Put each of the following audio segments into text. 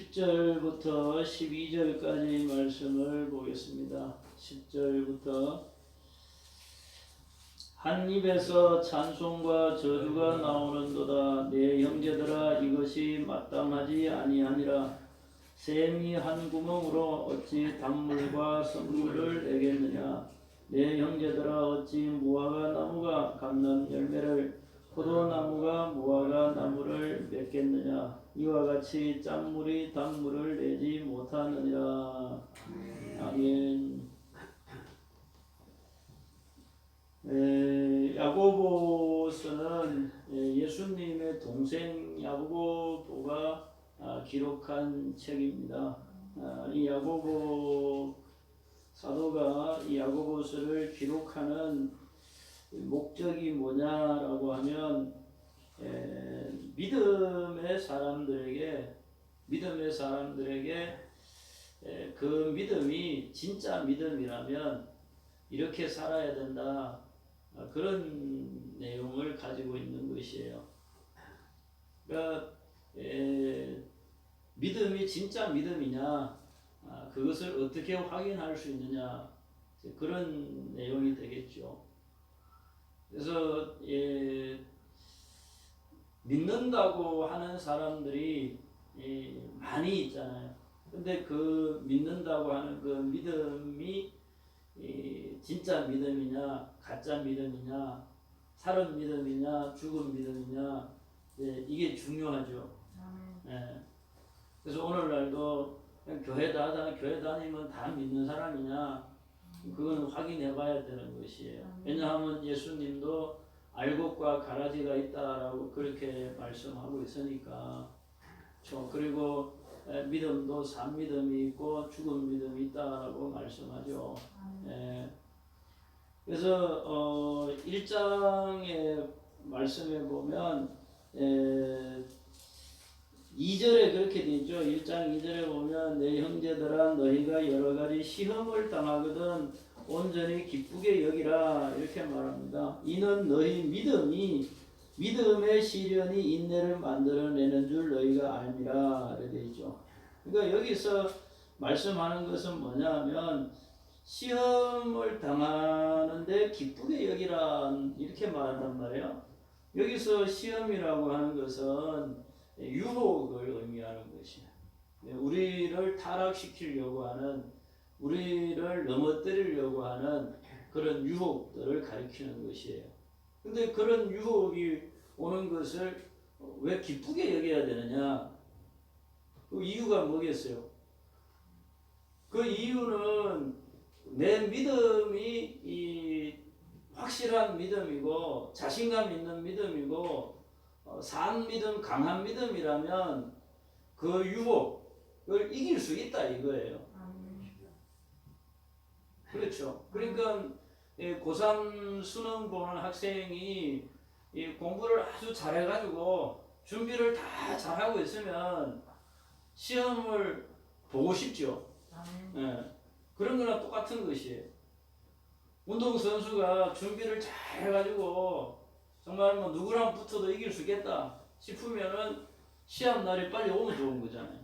10절부터 12절까지 말씀을 보겠습니다. 10절부터 한 입에서 찬송과 저주가 나오는도다. 내 형제들아 이것이 마땅하지 아니하니라. 샘이 한 구멍으로 어찌 단물과 선물을 내겠느냐. 내 형제들아 어찌 무화과 나무가 감람 열매를 포도나무가 무화과 나무를 맺겠느냐. 이와 같이 짠물이 단물을 내지 못하느니라. 아멘. 야고보서는 예수님의 동생 야고보가 기록한 책입니다. 이 야고보 사도가 이 야고보서를 기록하는 목적이 뭐냐라고 하면 믿음의 사람들에게 그 믿음이 진짜 믿음이라면 이렇게 살아야 된다, 그런 내용을 가지고 있는 것이에요. 그러니까 믿음이 진짜 믿음이냐, 그것을 어떻게 확인할 수 있느냐, 그런 내용이 되겠죠. 그래서 믿는다고 하는 사람들이 많이 있잖아요. 근데 그 믿는다고 하는 그 믿음이 진짜 믿음이냐, 가짜 믿음이냐, 살은 믿음이냐, 죽은 믿음이냐, 이게 중요하죠. 그래서 오늘날도 그냥 교회 다니면 다 믿는 사람이냐, 그거는 확인해 봐야 되는 것이에요. 왜냐하면 예수님도 알곡과 가라지가 있다라고 그렇게 말씀하고 있으니까. 그리고 믿음도 산 믿음이 있고 죽은 믿음이 있다라고 말씀하죠. 그래서 1장의 말씀에 보면 2절에 그렇게 되어 있죠. 1장 2절에 보면 내 형제들아 너희가 여러 가지 시험을 당하거든 온전히 기쁘게 여기라, 이렇게 말합니다. 이는 너희 믿음의 시련이 인내를 만들어내는 줄 너희가 알미라, 이렇게 되어 있죠. 그러니까 여기서 말씀하는 것은 뭐냐면 시험을 당하는데 기쁘게 여기라, 이렇게 말한단 말이에요. 여기서 시험이라고 하는 것은 유혹을 의미하는 것이에요. 우리를 타락시키려고 하는, 우리를 넘어뜨리려고 하는 그런 유혹들을 가리키는 것이에요. 근데 그런 유혹이 오는 것을 왜 기쁘게 여겨야 되느냐? 그 이유가 뭐겠어요? 그 이유는 내 믿음이 이 확실한 믿음이고 자신감 있는 믿음이고 산 믿음, 강한 믿음이라면 그 유혹을 이길 수 있다 이거예요. 그렇죠. 그러니까 고3 수능 보는 학생이 공부를 아주 잘해가지고 준비를 다 잘하고 있으면 시험을 보고 싶죠. 그런 거랑 똑같은 것이에요. 운동선수가 준비를 잘 해가지고 정말 뭐 누구랑 붙어도 이길 수 있겠다 싶으면은 시합 날이 빨리 오면 좋은 거잖아요.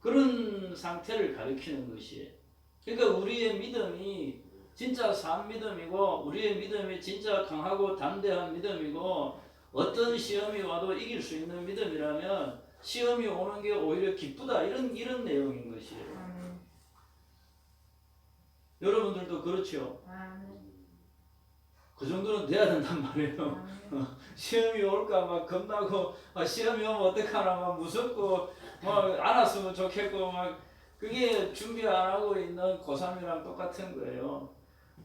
그런 상태를 가리키는 것이에요. 그러니까 우리의 믿음이 진짜 산 믿음이고 우리의 믿음이 진짜 강하고 담대한 믿음이고 어떤 시험이 와도 이길 수 있는 믿음이라면 시험이 오는 게 오히려 기쁘다, 이런 내용인 것이에요. 여러분들도 그렇죠? 그 정도는 돼야 된단 말이에요. 시험이 올까 막 겁나고, 시험이 오면 어떡하나 막 무섭고, 안 왔으면 좋겠고, 막 그게 준비 안 하고 있는 고3이랑 똑같은 거예요.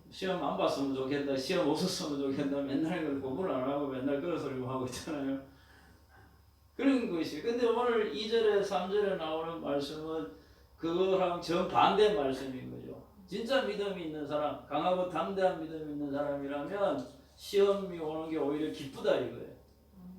시험 안 봤으면 좋겠다, 시험 없었으면 좋겠다, 맨날 공부를 안 하고 맨날 그런 소리만 하고 있잖아요. 그런 것이. 근데 오늘 2절에 3절에 나오는 말씀은 그거랑 정반대 말씀인 거죠. 진짜 믿음이 있는 사람, 강하고 담대한 믿음이 있는 사람이라면 시험이 오는 게 오히려 기쁘다 이거예요.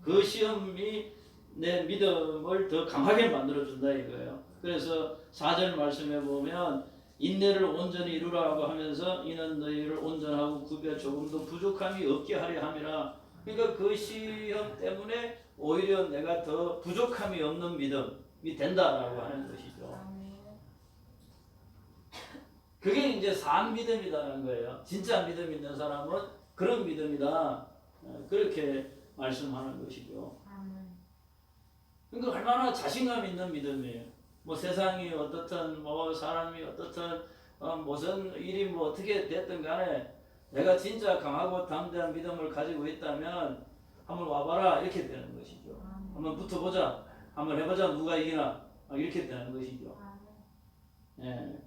그 시험이 내 믿음을 더 강하게 만들어준다 이거예요. 그래서 4절 말씀에 보면 인내를 온전히 이루라고 하면서 이는 너희를 온전하고 구비하 조금도 부족함이 없게 하려 함이라. 그러니까 그 시험 때문에 오히려 내가 더 부족함이 없는 믿음, 된다라고 하는 것이죠. 그게 이제 산 믿음이라는 거예요. 진짜 믿음 있는 사람은 그런 믿음이다. 그렇게 말씀하는 것이죠. 그러니까 얼마나 자신감 있는 믿음이에요. 뭐 세상이 어떻든 뭐 사람이 어떻든 무슨 일이 뭐 어떻게 됐든 간에 내가 진짜 강하고 담대한 믿음을 가지고 있다면 한번 와봐라 이렇게 되는 것이죠. 한번 붙어보자. 한번 해보자. 누가 이기나 이렇게 되는 것이죠. 예.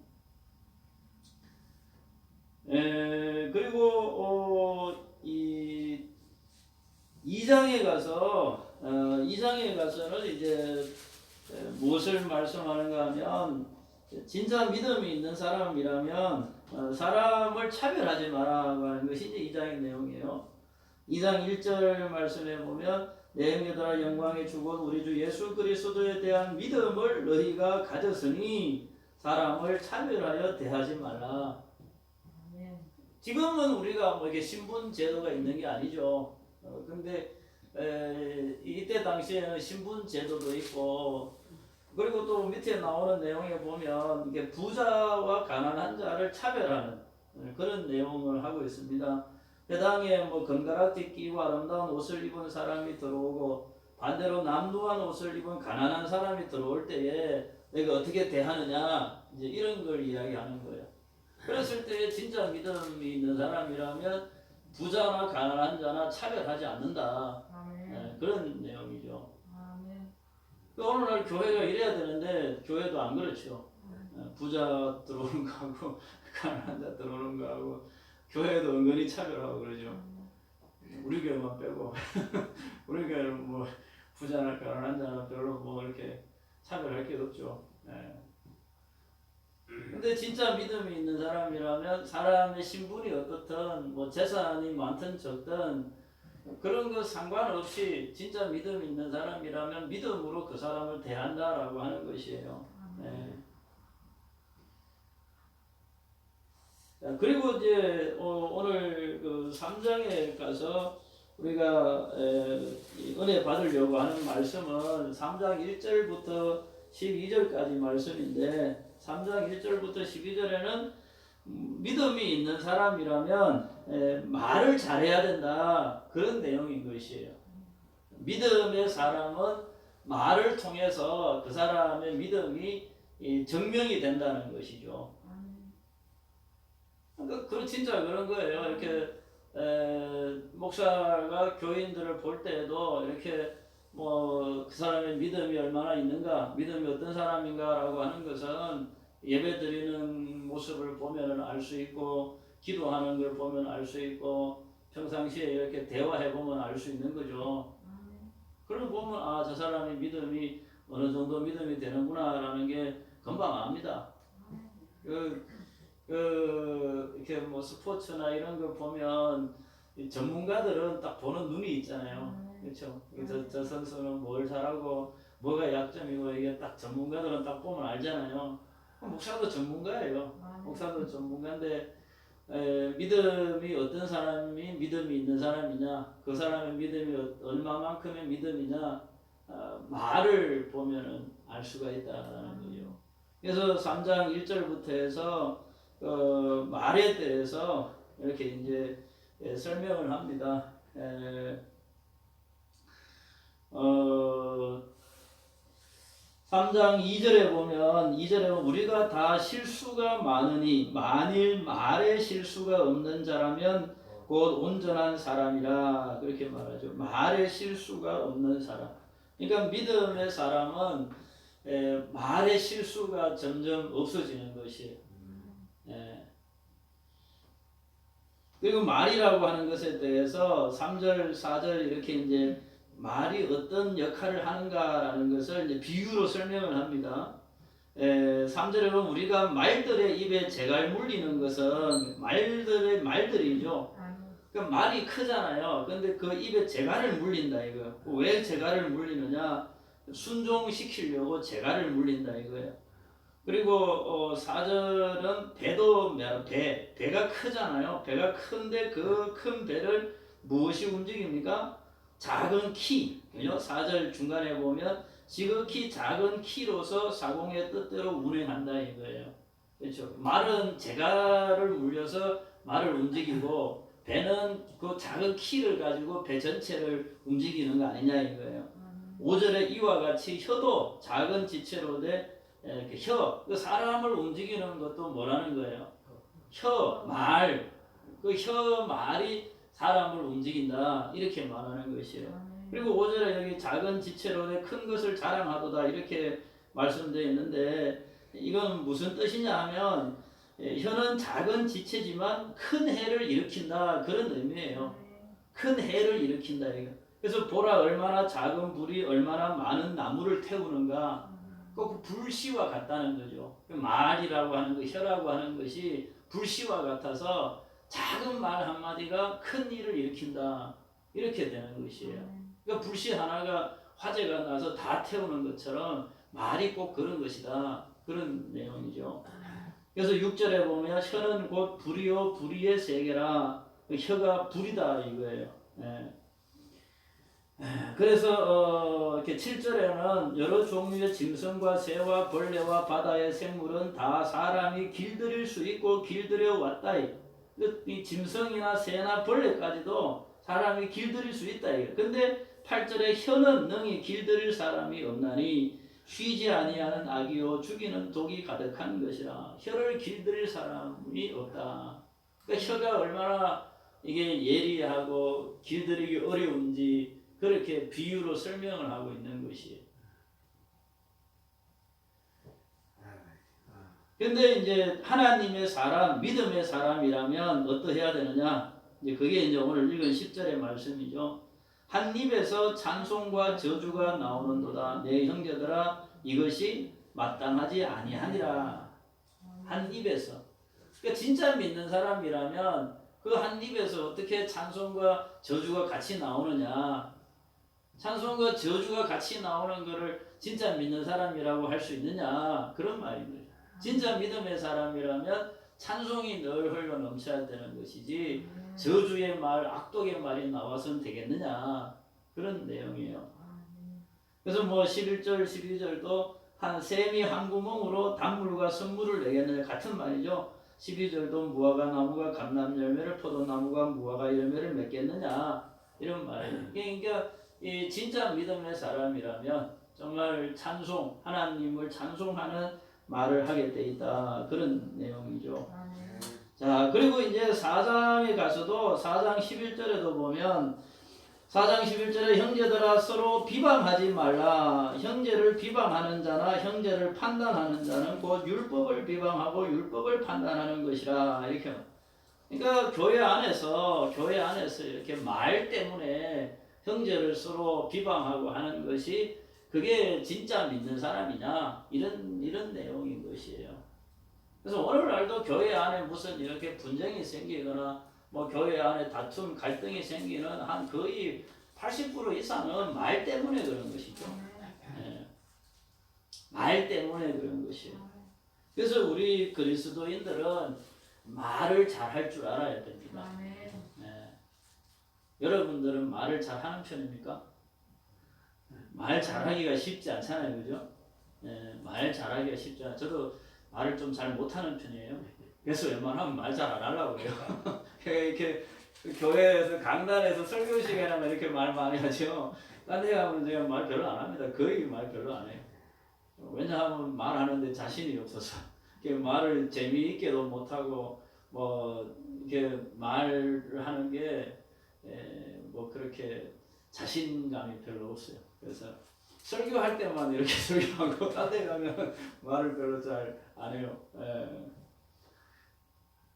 그리고 이 2장에 가서는 이제 무엇을 말씀하는가 하면 진짜 믿음이 있는 사람이라면 사람을 차별하지 마라고 하는 것이 이제 2장의 내용이에요. 2장 1절 말씀에 보면 내 형제들아 영광의 주권 우리 주 예수 그리스도에 대한 믿음을 너희가 가졌으니 사람을 차별하여 대하지 말라. 지금은 우리가 뭐 이게 신분 제도가 있는 게 아니죠. 근데 이때 당시에는 신분 제도도 있고 그리고 또 밑에 나오는 내용에 보면 이게 부자와 가난한 자를 차별하는 그런 내용을 하고 있습니다. 회당에 뭐 금가락지 끼고 아름다운 옷을 입은 사람이 들어오고 반대로 남루한 옷을 입은 가난한 사람이 들어올 때에 내가 어떻게 대하느냐 이제 이런 걸 이야기하는 거예요. 그랬을 때 진짜 믿음이 있는 사람이라면 부자나 가난한 자나 차별하지 않는다. 그런 내용이죠. 오늘날 교회가 이래야 되는데 교회도 안 그렇죠. 부자 들어오는 거하고 가난한 자 들어오는 거하고 교회도 은근히 차별하고 그러죠. 우리 교회만 빼고 우리 교회는 뭐 부자나 가난한 자나 별로 뭐 이렇게 차별할 게 없죠. 근데 진짜 믿음이 있는 사람이라면 사람의 신분이 어떻든 뭐 재산이 많든 적든 그런 거 상관없이 진짜 믿음 있는 사람이라면 믿음으로 그 사람을 대한다라고 하는 것이에요. 그리고 이제 오늘 그 3장에 가서 우리가 은혜 받으려고 하는 말씀은 3장 1절부터 12절까지 말씀인데 3장 1절부터 12절에는 믿음이 있는 사람이라면 말을 잘해야 된다 그런 내용인 것이에요. 믿음의 사람은 말을 통해서 그 사람의 믿음이 증명이 된다는 것이죠. 그 진짜 그런 거예요. 이렇게 목사가 교인들을 볼 때에도 이렇게 뭐 그 사람의 믿음이 얼마나 있는가, 믿음이 어떤 사람인가라고 하는 것은 예배 드리는 모습을 보면 알 수 있고 기도하는 걸 보면 알 수 있고 평상시에 이렇게 대화해 보면 알 수 있는 거죠. 그러고 보면 아, 저 사람의 믿음이 어느 정도 믿음이 되는구나라는 게 금방 압니다. 이렇게 뭐 스포츠나 이런 거 보면 전문가들은 딱 보는 눈이 있잖아요. 그렇죠? 저 선수는 뭘 잘하고 뭐가 약점이고 이게 딱 전문가들은 딱 보면 알잖아요. 목사도 전문가예요. 목사도 전문가인데 믿음이 어떤 사람이 믿음이 있는 사람이냐, 그 사람의 믿음이 얼마만큼의 믿음이냐 말을 보면은 알 수가 있다는 거죠. 그래서 3장 1절부터 해서 말에 대해서 이렇게 이제 설명을 합니다. 3장 2절에 보면 우리가 다 실수가 많으니 만일 말에 실수가 없는 자라면 곧 온전한 사람이라 그렇게 말하죠. 말에 실수가 없는 사람. 그러니까 믿음의 사람은 말에 실수가 점점 없어지는 것이에요. 그리고 말이라고 하는 것에 대해서 3절, 4절 이렇게 이제 말이 어떤 역할을 하는가라는 것을 이제 비유로 설명을 합니다. 3절에 보면 우리가 말들의 입에 재갈 물리는 것은 말들이죠. 그러니까 말이 크잖아요. 근데 그 입에 재갈을 물린다 이거. 왜 재갈을 물리느냐? 순종시키려고 재갈을 물린다 이거예요. 그리고 4절은 배가 크잖아요. 배가 큰데 그 큰 배를 무엇이 움직입니까? 작은 키. 그죠? 4절 중간에 보면 지극히 작은 키로서 사공의 뜻대로 운행한다 이거예요. 그렇죠. 말은 재갈을 물려서 말을 움직이고 배는 그 작은 키를 가지고 배 전체를 움직이는 거 아니냐 이거예요. 5절에 이와 같이 혀도 작은 지체로 돼 이렇게 혀, 그 사람을 움직이는 것도 뭐라는 거예요? 혀, 말, 그 혀, 말이 사람을 움직인다 이렇게 말하는 것이에요. 그리고 5절에 여기 작은 지체로 돼 큰 것을 자랑하도다 이렇게 말씀되어 있는데 이건 무슨 뜻이냐 하면 혀는 작은 지체지만 큰 해를 일으킨다 그런 의미예요. 큰 해를 일으킨다 이거. 그래서 보라 얼마나 작은 불이 얼마나 많은 나무를 태우는가. 꼭 불씨와 같다는 거죠. 말이라고 하는 것, 혀라고 하는 것이 불씨와 같아서 작은 말 한마디가 큰 일을 일으킨다 이렇게 되는 것이에요. 그러니까 불씨 하나가 화재가 나서 다 태우는 것처럼 말이 꼭 그런 것이다 그런 내용이죠. 그래서 6절에 보면 혀는 곧 불이요 불의의 세계라. 혀가 불이다 이거예요. 예. 그래서 이렇게 7절에는 여러 종류의 짐승과 새와 벌레와 바다의 생물은 다 사람이 길들일 수 있고 길들여 왔다. 이 짐승이나 새나 벌레까지도 사람이 길들일 수 있다. 근데 8절에 혀는 능히 길들일 사람이 없나니 쉬지 아니하는 악이요 죽이는 독이 가득한 것이라. 혀를 길들일 사람이 없다. 그러니까 혀가 얼마나 이게 예리하고 길들이기 어려운지 그렇게 비유로 설명을 하고 있는 것이에요. 근데 이제 하나님의 사람, 믿음의 사람이라면 어떠해야 되느냐? 이제 그게 이제 오늘 읽은 10절의 말씀이죠. 한 입에서 찬송과 저주가 나오는도다. 내 형제들아 이것이 마땅하지 아니하니라. 한 입에서. 그러니까 진짜 믿는 사람이라면 그 한 입에서 어떻게 찬송과 저주가 같이 나오느냐? 찬송과 저주가 같이 나오는 것을 진짜 믿는 사람이라고 할 수 있느냐? 그런 말입니다. 진짜 믿음의 사람이라면 찬송이 늘 흘러 넘쳐야 되는 것이지 저주의 말, 악독의 말이 나와서는 되겠느냐? 그런 내용이에요. 그래서 뭐 11절, 12절도 한 샘이 한 구멍으로 단물과 선물을 내겠느냐 같은 말이죠. 12절도 무화과 나무가 감람 열매를 포도나무가 무화과 열매를 맺겠느냐 이런 말이에요. 그러니까 이 진짜 믿음의 사람이라면 정말 찬송, 하나님을 찬송하는 말을 하게 돼 있다 그런 내용이죠. 자 그리고 이제 4장에 가서도 4장 11절에도 보면 4장 11절에 형제들아 서로 비방하지 말라. 형제를 비방하는 자나 형제를 판단하는 자는 곧 율법을 비방하고 율법을 판단하는 것이라 이렇게. 그러니까 교회 안에서 이렇게 말 때문에 형제를 서로 비방하고 하는 것이 그게 진짜 믿는 사람이냐 이런 내용인 것이에요. 그래서 오늘날도 교회 안에 무슨 이렇게 분쟁이 생기거나 뭐 교회 안에 다툼 갈등이 생기는 한 거의 80% 이상은 말 때문에 그런 것이죠. 네. 말 때문에 그런 것이에요. 그래서 우리 그리스도인들은 말을 잘할 줄 알아야 됩니다. 네. 여러분들은 말을 잘하는 편입니까? 말 잘하기가 쉽지 않잖아요, 그죠? 네. 말 잘하기가 쉽지 않아요. 저도 말을 좀 잘 못하는 편이에요. 그래서 웬만하면 말 잘 안 하려고 해요. 이렇게 교회에서 강단에서 설교 시간에만 이렇게 말 많이 하죠. 딴 데 가면 제가 말 별로 안 합니다. 거의 말 별로 안 해요. 왜냐하면 말하는데 자신이 없어서 말을 재미있게도 못하고 뭐 이렇게 말을 하는 게 뭐 그렇게 자신감이 별로 없어요. 그래서 설교할 때만 이렇게 설교하고 딴 데 가면 말을 별로 잘 안 해요.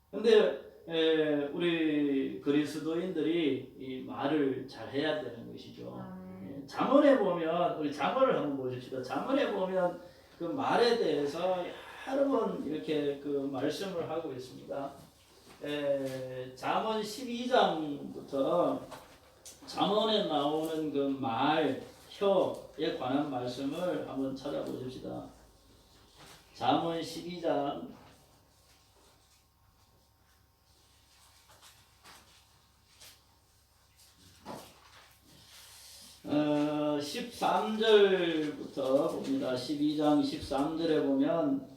근데 우리 그리스도인들이 이 말을 잘 해야 되는 것이죠. 잠언에 보면 우리 잠언을 한번 보십시다. 잠언에 보면 그 말에 대해서 여러 번 이렇게 그 말씀을 하고 있습니다. 잠언 12장부터 잠언에 나오는 그 말, 혀에 관한 말씀을 한번 찾아보십시다. 잠언 12장 14 13절부터 봅니다. 12장 13절에 보면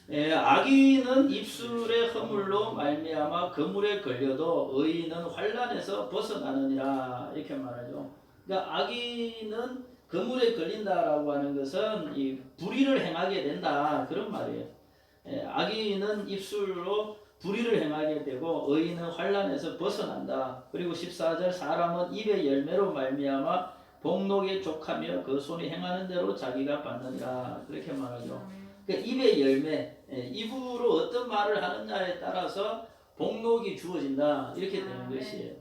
악인은 입술의 허물로 말미암아 그물에 걸려도 의인은 환난에서 벗어나느니라 이렇게 말하죠. 그러니까 악인은 그물에 걸린다라고 하는 것은 이 불의를 행하게 된다 그런 말이에요. 악인은 입술로 불의를 행하게 되고 의인은 환난에서 벗어난다. 그리고 14절 사람은 입의 열매로 말미암아 복록에 족하며 그 손이 행하는 대로 자기가 받느니라 그렇게 말하죠. 그러니까 입의 열매, 입으로 어떤 말을 하느냐에 따라서 복록이 주어진다 이렇게 되는 것이에요.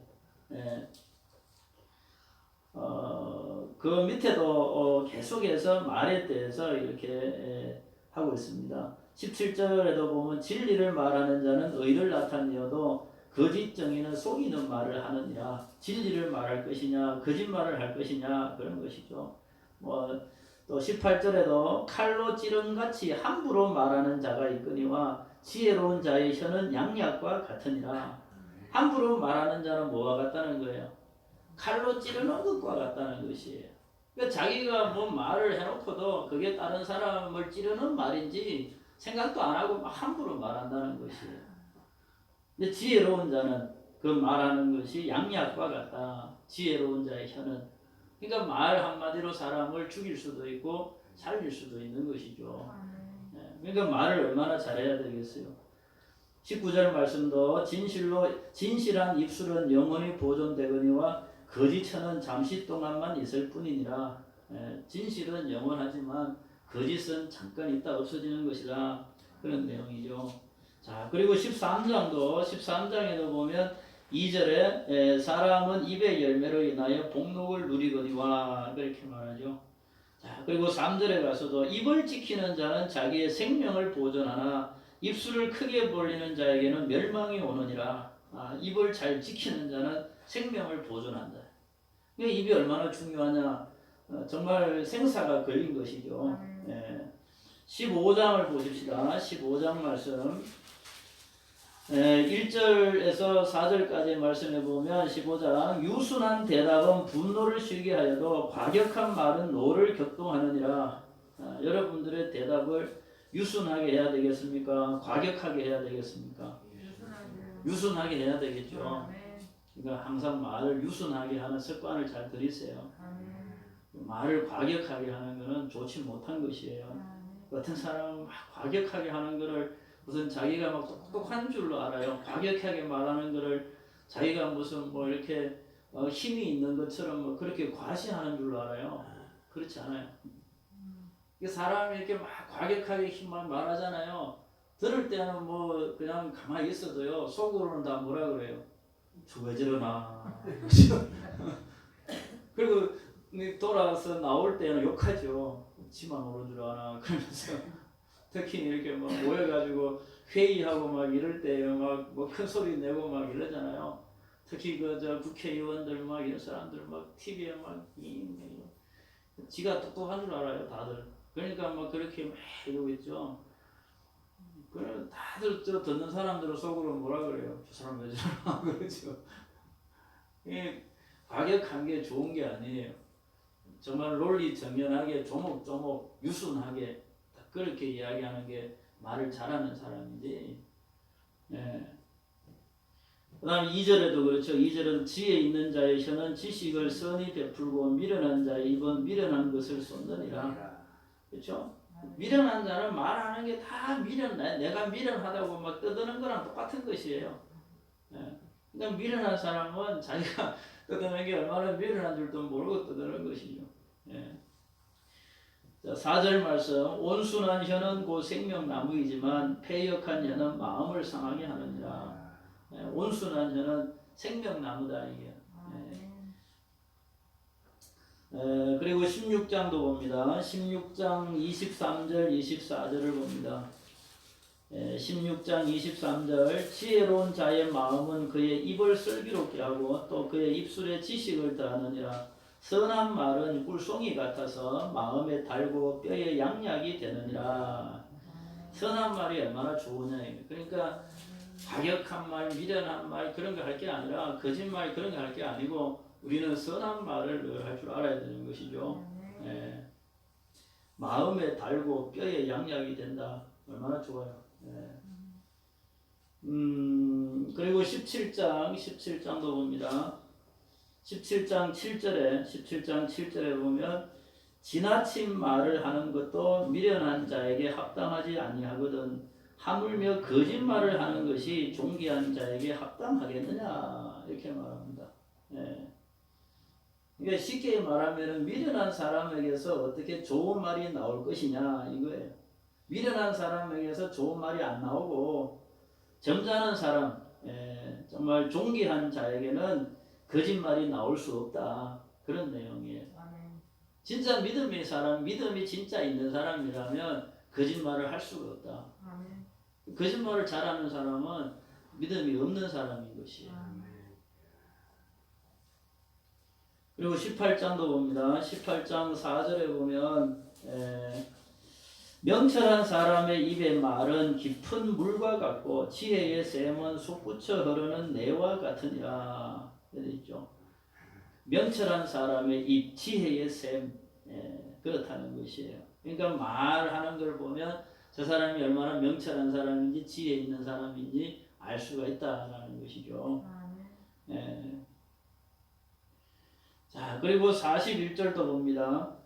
그 밑에도 계속해서 말에 대해서 이렇게 하고 있습니다. 17절에도 보면 진리를 말하는 자는 의를 나타내어도 거짓 정의는 속이는 말을 하느니라. 진리를 말할 것이냐 거짓말을 할 것이냐 그런 것이죠. 또 18절에도 칼로 찌른같이 함부로 말하는 자가 있거니와 지혜로운 자의 혀는 양약과 같으니라. 함부로 말하는 자는 뭐와 같다는 거예요? 칼로 찌르는 것과 같다는 것이에요. 그러니까 자기가 뭐 말을 해놓고도 그게 다른 사람을 찌르는 말인지 생각도 안 하고 함부로 말한다는 것이에요. 근데 지혜로운 자는 그 말하는 것이 양약과 같다. 지혜로운 자의 혀는. 그러니까 말 한마디로 사람을 죽일 수도 있고 살릴 수도 있는 것이죠. 그러니까 말을 얼마나 잘해야 되겠어요. 19절 말씀도 진실한 입술은 영원히 보존되거니와 거짓 혀는 잠시 동안만 있을 뿐이니라. 진실은 영원하지만 거짓은 잠깐 있다 없어지는 것이라 그런 내용이죠. 자, 그리고 13장에도 보면 2절에 사람은 입의 열매로 인하여 복록을 누리거니와 그렇게 말하죠. 자, 그리고 3절에 가서도 입을 지키는 자는 자기의 생명을 보존하나 입술을 크게 벌리는 자에게는 멸망이 오느니라. 입을 잘 지키는 자는 생명을 보존한다. 입이 얼마나 중요하냐. 정말 생사가 걸린 것이죠. 15장을 보십시다. 15장 말씀 1절에서 4절까지 말씀해 보면 15장 유순한 대답은 분노를 쉬게 하여도 과격한 말은 노를 격동하느니라. 여러분들의 대답을 유순하게 해야 되겠습니까? 과격하게 해야 되겠습니까? 유순하게 해야 되겠죠. 그러니까 항상 말을 유순하게 하는 습관을 잘 들이세요. 말을 과격하게 하는 것은 좋지 못한 것이에요. 어떤 사람은 막 과격하게 하는 것을 무슨 자기가 막 똑똑한 줄로 알아요. 과격하게 말하는 것을 자기가 무슨 뭐 이렇게 힘이 있는 것처럼 뭐 그렇게 과시하는 줄로 알아요. 그렇지 않아요. 사람이 이렇게 막 과격하게 힘만 말하잖아요. 들을 때는 뭐 그냥 가만히 있어도요. 속으로는 다 뭐라 그래요? 저 왜 저러나. 그리고 돌아서 나올 때는 욕하죠. 지만 오는 줄 아나. 그러면서 특히 이렇게 막 모여가지고 회의하고 막 이럴 때 막 뭐 큰 소리 내고 막 이러잖아요. 특히 저 국회의원들 막 이런 사람들 막 TV에 막 지가 똑똑한 줄 알아요, 다들. 그러니까 막 그렇게 막 이러고 있죠. 그래 다들 저 듣는 사람들은 속으로 뭐라 그래요? 저 사람 왜 저러나 그러죠. 이 과격한 게 좋은 게 아니에요. 정말 논리 정연하게 조목조목 유순하게 그렇게 이야기하는 게 말을 잘하는 사람이지. 그 다음에 2절에도 그렇죠. 2절은 지혜 있는 자의 혀는 지식을 선히 베풀고 미련한 자의 입은 미련한 것을 쏟느니라. 그렇죠? 미련한 자는 말하는 게 다 내가 미련하다고 막 떠드는 거랑 똑같은 것이에요. 그러니까 미련한 사람은 자기가 떠드는 게 얼마나 미련한 줄도 모르고 떠드는 것이죠. 자, 4절 말씀 온순한 혀는 곧 생명나무이지만 패역한 혀는 마음을 상하게 하느니라. 온순한 혀는 생명나무다 이게. 그리고 16장도 봅니다. 16장 23절 24절을 봅니다. 16장 23절 지혜로운 자의 마음은 그의 입을 슬기롭게 하고 또 그의 입술에 지식을 더하느니라. 선한 말은 꿀송이 같아서 마음에 달고 뼈에 양약이 되느니라. 선한 말이 얼마나 좋으냐. 그러니까 과격한 말, 미련한 말 그런 거 할 게 아니라 거짓말 그런 거 할 게 아니고 우리는 선한 말을 늘 할 줄 알아야 되는 것이죠. 예. 마음에 달고 뼈에 양약이 된다. 얼마나 좋아요. 예. 그리고 17장도 봅니다. 17장 7절에 보면 지나친 말을 하는 것도 미련한 자에게 합당하지 아니하거든 하물며 거짓말을 하는 것이 존귀한 자에게 합당하겠느냐 이렇게 말합니다. 예. 그러니까 쉽게 말하면 미련한 사람에게서 어떻게 좋은 말이 나올 것이냐 이거예요. 미련한 사람에게서 좋은 말이 안 나오고 점잖은 사람, 정말 존귀한 자에게는 거짓말이 나올 수 없다. 그런 내용이에요. 진짜 믿음이 진짜 있는 사람이라면 거짓말을 할 수가 없다. 거짓말을 잘하는 사람은 믿음이 없는 사람인 것이에요. 그리고 18장도 봅니다. 18장 4절에 보면 명철한 사람의 입의 말은 깊은 물과 같고 지혜의 샘은 솟구쳐 흐르는 내와 같으니라. 이렇게 있죠. 명철한 사람의 입, 지혜의 샘, 그렇다는 것이에요. 그러니까 말하는 걸 보면 저 사람이 얼마나 명철한 사람인지 지혜 있는 사람인지 알 수가 있다는 것이죠. 자, 그리고 41절도 봅니다.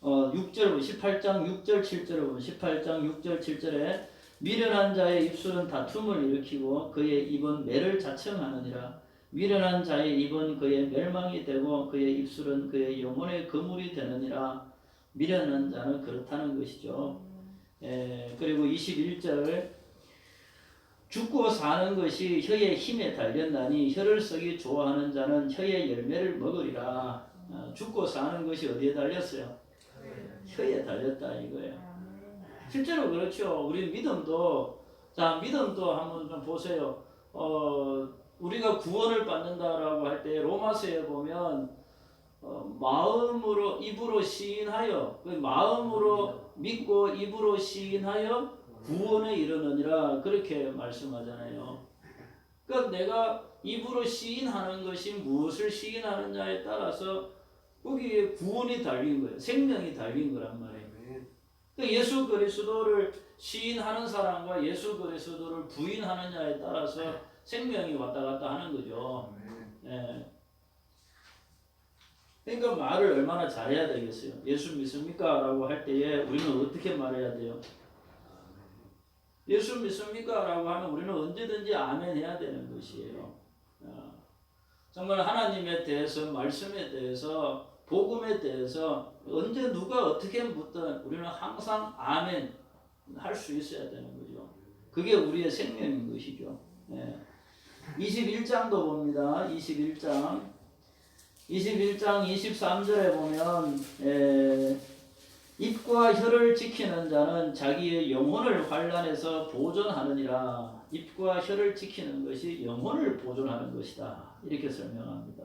6절, 18장 6절 7절을 보면 18장 6절 7절에 미련한 자의 입술은 다툼을 일으키고 그의 입은 매를 자청하느니라. 미련한 자의 입은 그의 멸망이 되고 그의 입술은 그의 영혼의 그물이 되느니라. 미련한 자는 그렇다는 것이죠. 그리고 21절 죽고 사는 것이 혀의 힘에 달렸나니 혀를 쓰기 좋아하는 자는 혀의 열매를 먹으리라. 죽고 사는 것이 어디에 달렸어요? 혀에 달렸다 이거예요. 실제로 그렇죠. 우리 믿음도 한번 좀 보세요. 우리가 구원을 받는다라고 할 때 로마서에 보면 마음으로 입으로 시인하여 마음으로 믿고 입으로 시인하여 구원에 이르느니라 그렇게 말씀하잖아요. 그러니까 내가 입으로 시인하는 것이 무엇을 시인하느냐에 따라서 거기에 구원이 달린 거예요. 생명이 달린 거란 말이에요. 그러니까 예수 그리스도를 시인하는 사람과 예수 그리스도를 부인하느냐에 따라서 생명이 왔다 갔다 하는 거죠. 그러니까 말을 얼마나 잘해야 되겠어요. 예수 믿습니까? 라고 할 때에 우리는 어떻게 말해야 돼요? 예수 믿습니까? 라고 하면 우리는 언제든지 아멘 해야 되는 것이에요. 정말 하나님에 대해서, 말씀에 대해서, 복음에 대해서 언제 누가 어떻게 묻든 우리는 항상 아멘 할 수 있어야 되는 거죠. 그게 우리의 생명인 것이죠. 21장도 봅니다. 21장 23절에 보면 입과 혀를 지키는 자는 자기의 영혼을 환난에서 보존하느니라. 입과 혀를 지키는 것이 영혼을 보존하는 것이다. 이렇게 설명합니다.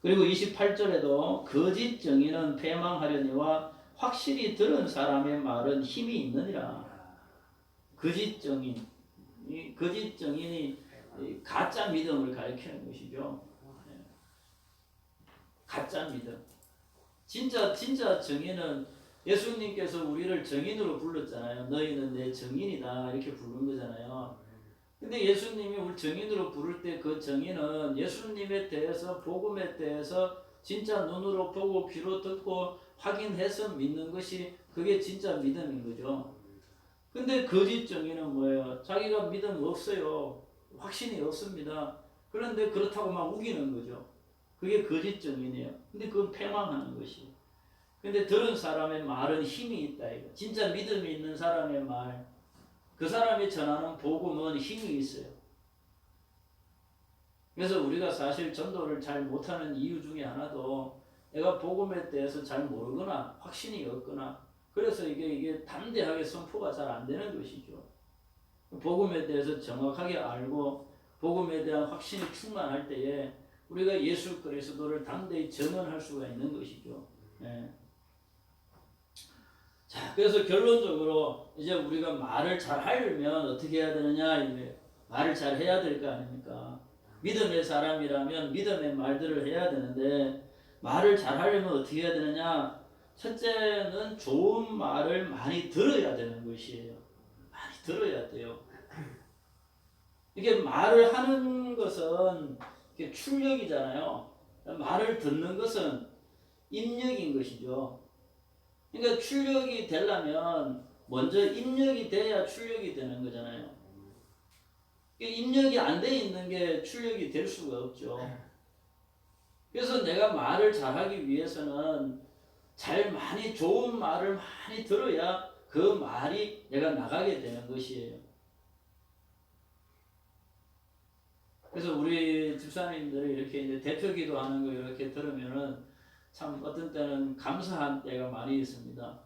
그리고 28절에도 거짓 정의는 패망하려니와 확실히 들은 사람의 말은 힘이 있느니라. 거짓 정의, 거짓 정의는 가짜 믿음을 가리키는 것이죠. 가짜 믿음. 진짜 정의는 예수님께서 우리를 정인으로 불렀잖아요. 너희는 내 정인이다 이렇게 부른 거잖아요. 근데 예수님이 우리 정인으로 부를 때 그 정인은 예수님에 대해서 복음에 대해서 진짜 눈으로 보고 귀로 듣고 확인해서 믿는 것이 그게 진짜 믿음인 거죠. 근데 거짓 정인은 뭐예요? 자기가 믿음 없어요. 확신이 없습니다. 그런데 그렇다고 막 우기는 거죠. 그게 거짓 정인이에요. 근데 그건 패망하는 것이. 근데 들은 사람의 말은 힘이 있다 이거. 진짜 믿음이 있는 사람의 말, 그 사람이 전하는 복음은 힘이 있어요. 그래서 우리가 사실 전도를 잘 못하는 이유 중에 하나도 내가 복음에 대해서 잘 모르거나 확신이 없거나 그래서 이게 담대하게 선포가 잘 안 되는 것이죠. 복음에 대해서 정확하게 알고 복음에 대한 확신이 충만할 때에 우리가 예수 그리스도를 담대히 전언할 수가 있는 것이죠. 자, 그래서 결론적으로 이제 우리가 말을 잘 하려면 어떻게 해야 되느냐? 말을 잘 해야 될 거 아닙니까? 믿음의 사람이라면 믿음의 말들을 해야 되는데 말을 잘하려면 어떻게 해야 되느냐? 첫째는 좋은 말을 많이 들어야 되는 것이에요. 많이 들어야 돼요. 이게 말을 하는 것은 이게 출력이잖아요. 말을 듣는 것은 입력인 것이죠. 그러니까 출력이 되려면 먼저 입력이 돼야 출력이 되는 거잖아요. 입력이 안 돼 있는 게 출력이 될 수가 없죠. 그래서 내가 말을 잘하기 위해서는 많이 좋은 말을 많이 들어야 그 말이 내가 나가게 되는 것이에요. 그래서 우리 집사님들이 이렇게 이제 대표 기도하는 거 이렇게 들으면은 참 어떤 때는 감사한 때가 많이 있습니다.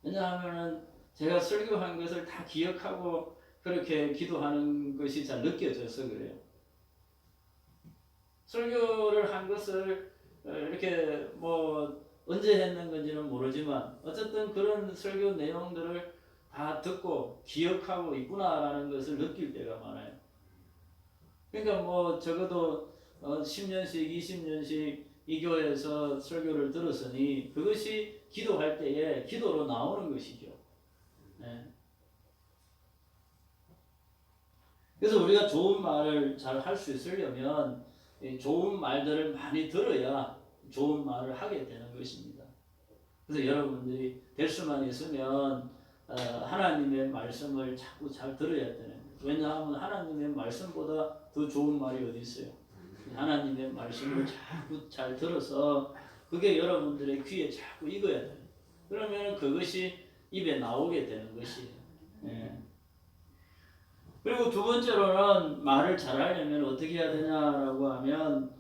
왜냐하면은 제가 설교한 것을 다 기억하고 그렇게 기도하는 것이 잘 느껴져서 그래요. 설교를 한 것을 이렇게 뭐 언제 했는 건지는 모르지만 어쨌든 그런 설교 내용들을 다 듣고 기억하고 있구나라는 것을 느낄 때가 많아요. 그러니까 뭐 적어도 10년씩 20년씩 이 교회에서 설교를 들었으니 그것이 기도할 때에 기도로 나오는 것이죠. 네. 그래서 우리가 좋은 말을 잘 할 수 있으려면 좋은 말들을 많이 들어야 좋은 말을 하게 되는 것입니다. 그래서 여러분들이 될 수만 있으면 하나님의 말씀을 자꾸 잘 들어야 되는 거예요. 왜냐하면 하나님의 말씀보다 더 좋은 말이 어디 있어요. 하나님의 말씀을 자꾸 잘 들어서 그게 여러분들의 귀에 자꾸 익어야 돼요. 그러면 그것이 입에 나오게 되는 것이에요. 예. 그리고 두 번째로는 말을 잘하려면 어떻게 해야 되냐라고 하면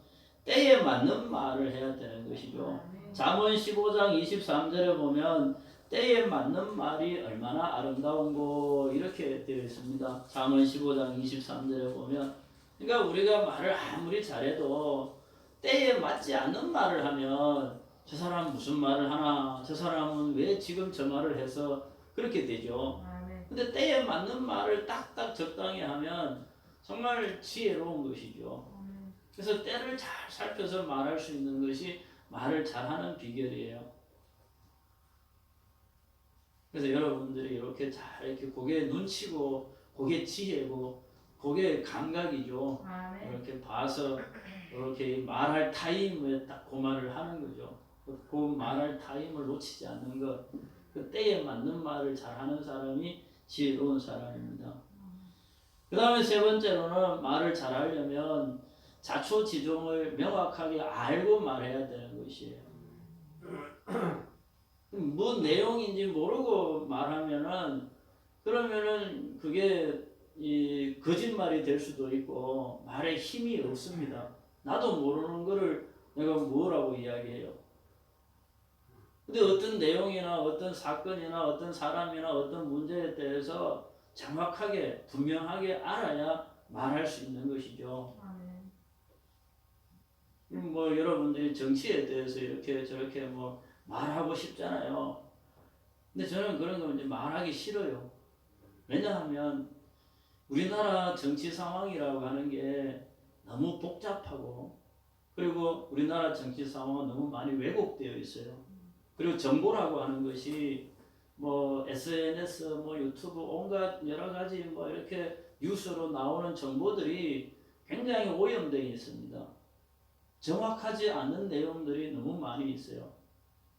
때에 맞는 말을 해야 되는 것이죠. 잠언 15장 23절에 보면 때에 맞는 말이 얼마나 아름다운고 이렇게 되어 있습니다. 잠언 15장 23절에 보면 그러니까 우리가 말을 아무리 잘해도 때에 맞지 않는 말을 하면 저 사람 무슨 말을 하나, 저 사람은 왜 지금 저 말을 해서 그렇게 되죠. 근데 때에 맞는 말을 딱딱 적당히 하면 정말 지혜로운 것이죠. 그래서 때를 잘 살펴서 말할 수 있는 것이 말을 잘하는 비결이에요. 그래서 여러분들이 이렇게 잘 이렇게 그게 눈치고 그게 지혜고 그게 감각이죠. 이렇게 봐서 이렇게 말할 타임에 딱 그 말을 하는 거죠. 그 말할 타임을 놓치지 않는 것. 그 때에 맞는 말을 잘하는 사람이 지혜로운 사람입니다. 그 다음에 세 번째로는 말을 잘하려면 자초지종을 명확하게 알고 말해야 되는 것이에요. 뭔 내용인지 모르고 말하면은 그러면은 그게 이 거짓말이 될 수도 있고 말에 힘이 없습니다. 나도 모르는 거를 내가 뭐라고 이야기해요. 근데 어떤 내용이나 어떤 사건이나 어떤 사람이나 어떤 문제에 대해서 정확하게 분명하게 알아야 말할 수 있는 것이죠. 뭐 여러분들이 정치에 대해서 이렇게 저렇게 뭐 말하고 싶잖아요. 근데 저는 그런 거 이제 말하기 싫어요. 왜냐하면 우리나라 정치 상황이라고 하는 게 너무 복잡하고 그리고 우리나라 정치 상황은 너무 많이 왜곡되어 있어요. 그리고 정보라고 하는 것이 뭐 SNS, 뭐 유튜브 온갖 여러 가지 뭐 이렇게 뉴스로 나오는 정보들이 굉장히 오염되어 있습니다. 정확하지 않은 내용들이 너무 많이 있어요.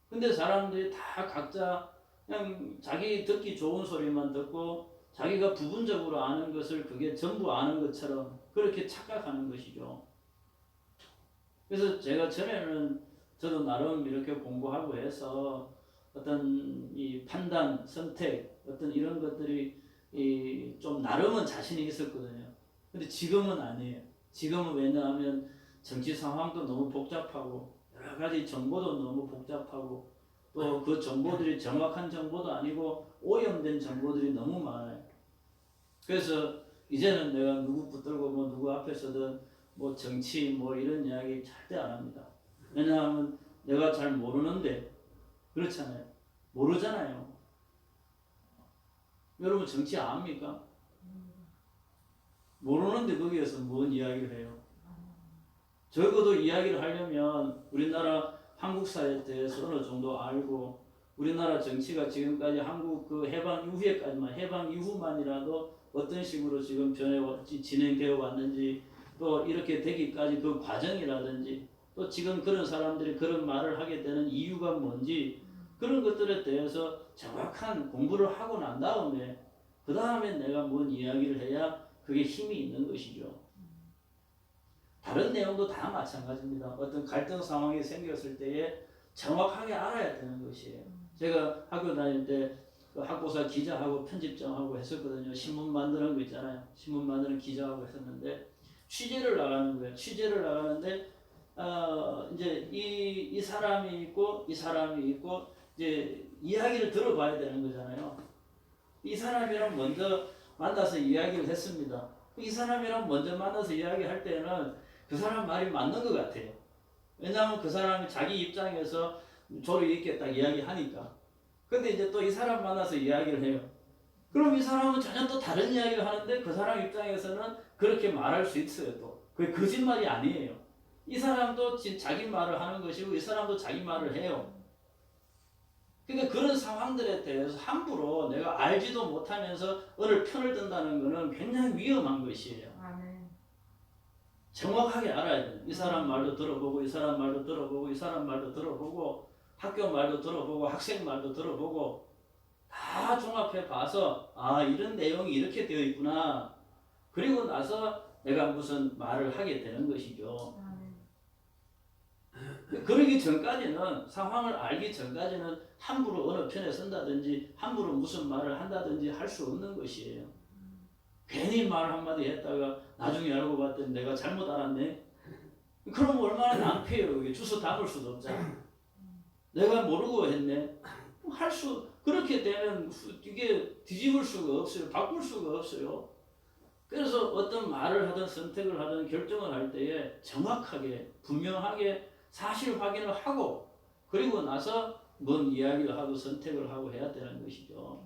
근데 사람들이 다 각자 그냥 자기 듣기 좋은 소리만 듣고 자기가 부분적으로 아는 것을 그게 전부 아는 것처럼 그렇게 착각하는 것이죠. 그래서 제가 전에는 저도 나름 이렇게 공부하고 해서 어떤 이 판단, 선택, 어떤 이런 것들이 좀 나름은 자신이 있었거든요. 근데 지금은 아니에요. 지금은 왜냐하면 정치 상황도 너무 복잡하고 여러 가지 정보도 너무 복잡하고 또 그 정보들이 정확한 정보도 아니고 오염된 정보들이 너무 많아요. 그래서 이제는 내가 누구 붙들고 뭐 누구 앞에서든 뭐 정치 뭐 이런 이야기 절대 안 합니다. 왜냐하면 내가 잘 모르는데 그렇잖아요. 모르잖아요. 여러분 정치 압니까? 모르는데 거기에서 뭔 이야기를 해요? 적어도 이야기를 하려면 우리나라 한국사에 대해서 어느 정도 알고 우리나라 정치가 지금까지 한국 그 해방 이후에까지만 해방 이후만이라도 어떤 식으로 지금 진행되어 왔는지 또 이렇게 되기까지 그 과정이라든지 또 지금 그런 사람들이 그런 말을 하게 되는 이유가 뭔지 그런 것들에 대해서 정확한 공부를 하고 난 다음에 그 다음에 내가 뭔 이야기를 해야 그게 힘이 있는 것이죠. 다른 내용도 다 마찬가지입니다. 어떤 갈등 상황이 생겼을 때에 정확하게 알아야 되는 것이에요. 제가 학교 다닐 때 그 학보사 기자하고 편집장하고 했었거든요. 신문 만드는 거 있잖아요. 신문 만드는 기자하고 했었는데 취재를 나가는 거예요. 취재를 나가는데 이제 이 사람이 있고 이 사람이 있고 이제 이야기를 들어봐야 되는 거잖아요. 이 사람이랑 먼저 만나서 이야기를 했습니다. 이 사람이랑 먼저 만나서 이야기할 때는 그 사람 말이 맞는 것 같아요. 왜냐하면 그 사람이 자기 입장에서 조리 있게 딱 이야기하니까. 근데 이제 또 이 사람 만나서 이야기를 해요. 그럼 이 사람은 전혀 또 다른 이야기를 하는데 그 사람 입장에서는 그렇게 말할 수 있어요. 또 그게 거짓말이 아니에요. 이 사람도 자기 말을 하는 것이고 이 사람도 자기 말을 해요. 그러니까 그런 상황들에 대해서 함부로 내가 알지도 못하면서 어느 편을 든다는 것은 굉장히 위험한 것이에요. 정확하게 알아야 돼요. 이 사람 말도 들어보고 이 사람 말도 들어보고 이 사람 말도 들어보고 학교 말도 들어보고 학생 말도 들어보고 다 종합해 봐서 이런 내용이 이렇게 되어 있구나. 그리고 나서 내가 무슨 말을 하게 되는 것이죠. 그러기 전까지는 상황을 알기 전까지는 함부로 어느 편에 선다든지 함부로 무슨 말을 한다든지 할 수 없는 것이에요. 괜히 말 한마디 했다가 나중에 알고 봤더니 내가 잘못 알았네. 그럼 얼마나 낭패예요. 주워 담을 수도 없잖아. 내가 모르고 했네. 그렇게 되면 이게 뒤집을 수가 없어요. 바꿀 수가 없어요. 그래서 어떤 말을 하든 선택을 하든 결정을 할 때에 정확하게 분명하게 사실 확인을 하고 그리고 나서 뭔 이야기를 하고 선택을 하고 해야 되는 것이죠.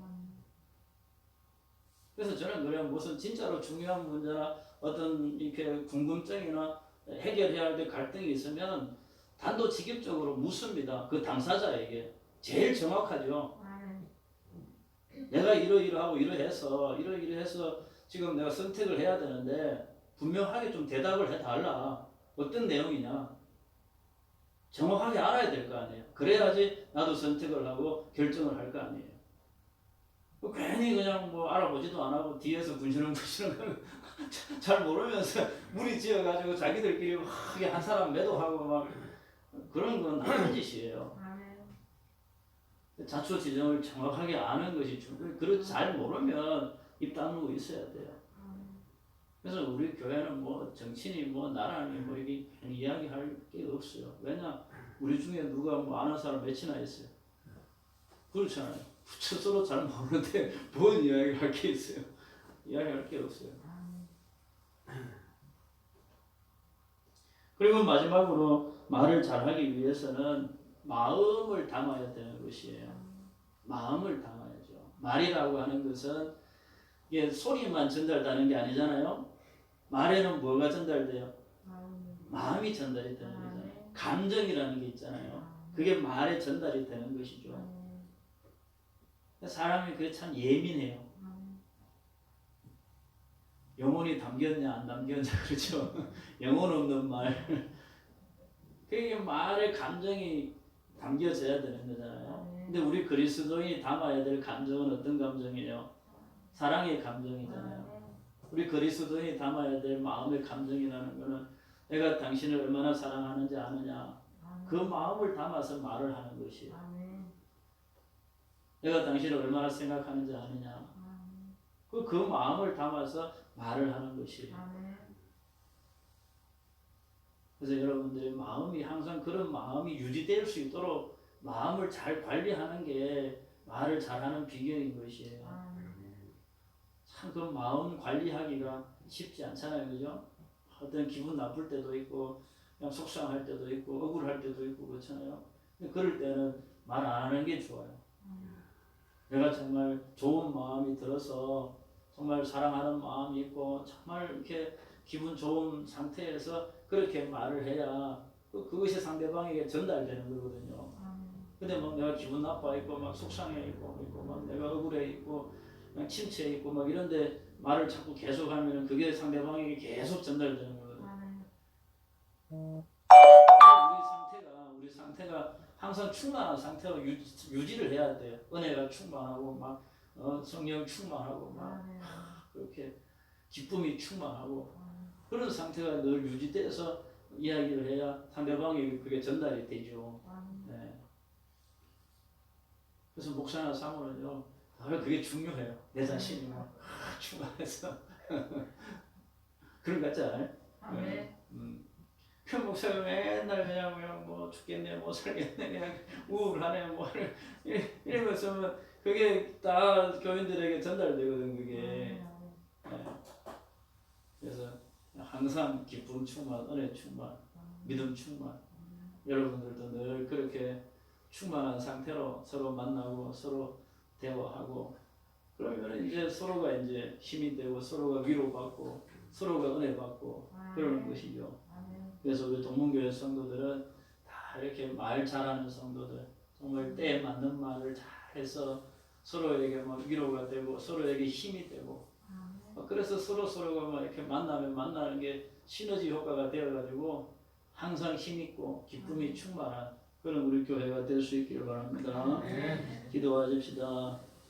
그래서 저는 그냥 무슨 진짜로 중요한 문제나 어떤 이렇게 궁금증이나 해결해야 할 때 갈등이 있으면 단도직입적으로 묻습니다. 그 당사자에게. 제일 정확하죠. 내가 이러이러하고 이러이러해서 지금 내가 선택을 해야 되는데 분명하게 좀 대답을 해달라. 어떤 내용이냐. 정확하게 알아야 될 거 아니에요. 그래야지 나도 선택을 하고 결정을 할 거 아니에요. 괜히 그냥 뭐 알아보지도 안 하고 뒤에서 군시렁군시렁 잘 모르면서 무리 지어가지고 자기들끼리 막 한 사람 매도하고 막 그런 건 나쁜 짓이에요. 자초지종을 정확하게 아는 것이 중요해요. 그렇게 잘 모르면 입 다물고 있어야 돼요. 그래서 우리 교회는 뭐 정치니 뭐 나라니 뭐 이게 이야기할 게 없어요. 왜냐 우리 중에 누가 뭐 아는 사람 몇이나 있어요. 그렇잖아요. 스스로 잘 모르는데 뭔 이야기를 할 게 있어요. 이야기할 게 없어요. 그리고 마지막으로 말을 잘하기 위해서는 마음을 담아야 되는 것이에요. 마음을 담아야죠. 말이라고 하는 것은 이게 소리만 전달되는 게 아니잖아요. 말에는 뭐가 전달돼요? 마음이 전달이 되는 거잖아요. 감정이라는 게 있잖아요. 그게 말에 전달이 되는 것이죠. 사람이 그게 참 예민해요. 영혼이 담겼냐 안 담겼냐 그렇죠. 영혼 없는 말. 그게 말에 감정이 담겨져야 되는 거잖아요. 근데 우리 그리스도인이 담아야 될 감정은 어떤 감정이에요? 사랑의 감정이잖아요. 우리 그리스도인이 담아야 될 마음의 감정이라는 것은 내가 당신을 얼마나 사랑하는지 아느냐. 그 마음을 담아서 말을 하는 것이에요. 내가 당신을 얼마나 생각하는지 아느냐. 그 마음을 담아서 말을 하는 것이에요. 그래서 여러분들의 마음이 항상 그런 마음이 유지될 수 있도록 마음을 잘 관리하는 게 말을 잘하는 비결인 것이에요. 참 그 마음 관리하기가 쉽지 않잖아요. 그죠? 어떤 기분 나쁠 때도 있고 그냥 속상할 때도 있고 억울할 때도 있고 그렇잖아요. 근데 그럴 때는 말 안 하는 게 좋아요. 내가 정말 좋은 마음이 들어서 정말 사랑하는 마음이 있고 정말 이렇게 기분 좋은 상태에서 그렇게 말을 해야 그것이 상대방에게 전달되는 거거든요. 근데 뭐 내가 기분 나빠 있고 막 속상해 있고 막 내가 억울해 있고 그냥 침체해 있고 막 이런데 말을 자꾸 계속하면 그게 상대방에게 계속 전달되는 거거든요. 우리 상태가 항상 충만한 상태로 유지를 해야 돼요. 은혜가 충만하고 막 성령 충만하고 막 그렇게 기쁨이 충만하고 그런 상태가 늘 유지돼서 이야기를 해야 상대방에게 그게 전달이 되죠. 네. 그래서 목사나 사모는요, 그게 중요해요. 내 자신이 막 충만해서 그런 거 같지 않아요? 네. 그 목사가 맨날 그냥 뭐 죽겠네, 뭐 살겠네, 그냥 우울하네, 뭐 이런 거 있으면 그게 다 교인들에게 전달되거든, 그게. 네. 그래서 항상 기쁨 충만, 은혜 충만, 믿음 충만. 여러분들도 늘 그렇게 충만한 상태로 서로 만나고 서로 대화하고 그러면 이제 서로가 이제 힘이 되고 서로가 위로받고 서로가 은혜 받고 그러는 것이죠. 그래서 우리 동문교회 성도들은 다 이렇게 말 잘하는 성도들, 정말 때에 맞는 말을 잘해서 서로에게 막 위로가 되고 서로에게 힘이 되고 그래서 서로가 막 이렇게 만나면 만나는 게 시너지 효과가 되어가지고 항상 힘있고 기쁨이 충만한 그런 우리 교회가 될 수 있기를 바랍니다. 기도하십시다.